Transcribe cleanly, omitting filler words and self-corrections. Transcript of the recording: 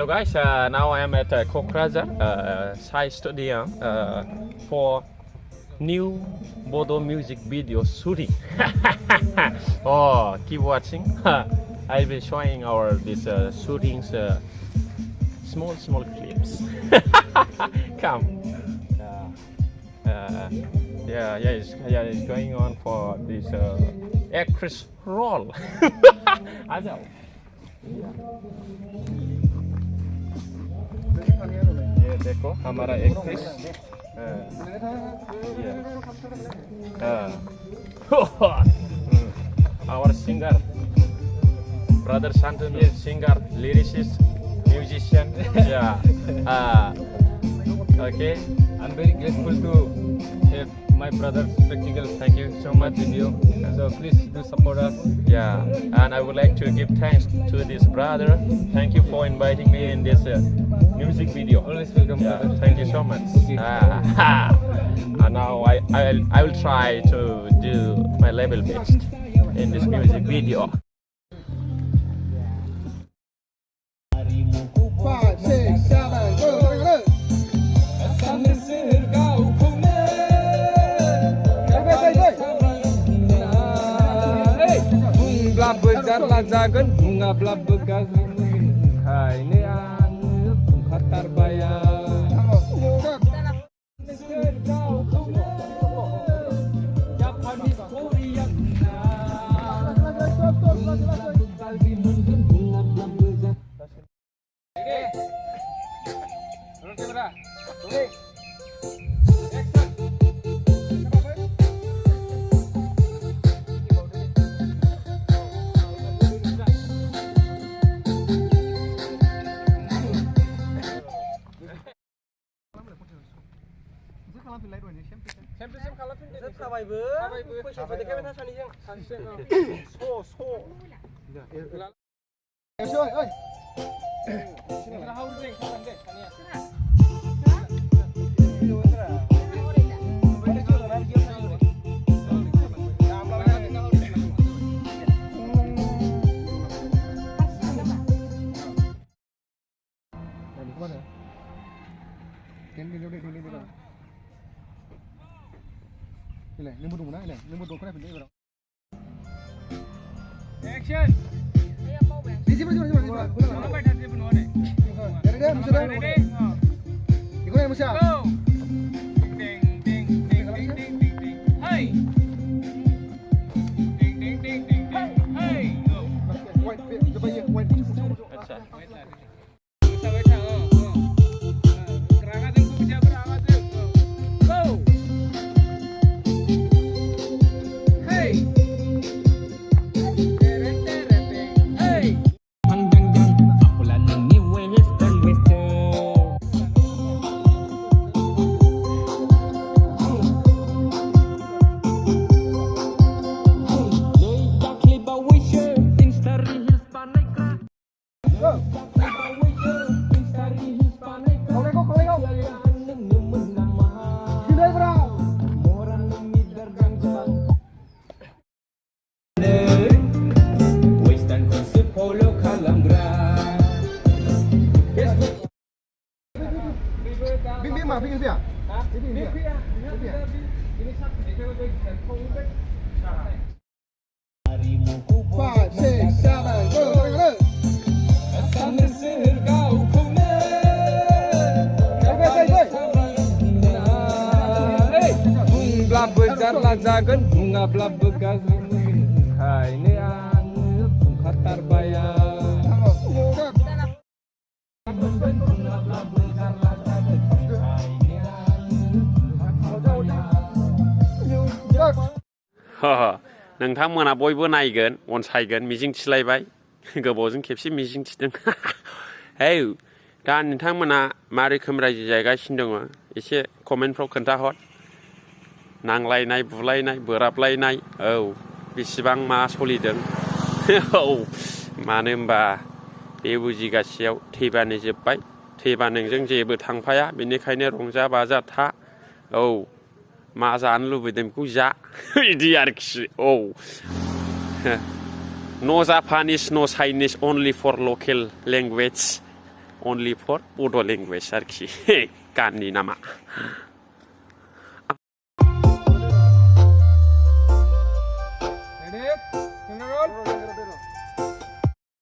Hello guys, now I am at Kokrajar Sai Stadium for New Bodo music video shooting. Oh, keep watching. I'll be showing our this shootings, small clips. Come. It's going on for this actress role. Aja. ये देखो हमारा actress our singer brother Santanu is singer, lyricist, musician. Okay, I'm very grateful to have my brother Practical. Thank you so much video. So please do support us. Yeah, and I would like to give thanks to this brother. Thank you for inviting me in this music video. Always welcome. Yeah, thank you so much. And now I will try to do my level best in this music video. 5, 6, 7, go, go, go. Jagan bunga bla begas hai ne anu khatar bayar Action. Jagan bunga bla begas hai ne anu khatar bayar नोंथांमोना बयबो नायगोन अनसायगोन मिजिं थिलायबाय गोबावजों खेबसे मिजिं थिदों हे दा नोंथांमोना मा रोखोम रायजो जागासिनो दङ एसे कमेन्टफ्राव खोन्थाहर नांलायनाय बुलायनाय बोराबलायनाय औ बेसेबां मा सलिदों औ मानो होनबा बे बुजिगासेयाव थैबानो जोब्बाय थैबा नोंजों जेबो थांफाया बेनिखायनो रंजा बाजा था औ मा जानो लुबैदों बेखौ जा बिदि आरोखि औ No Japanese, no Chinese, only for local language. Only for Bodo' language आरोखि गाननि नामा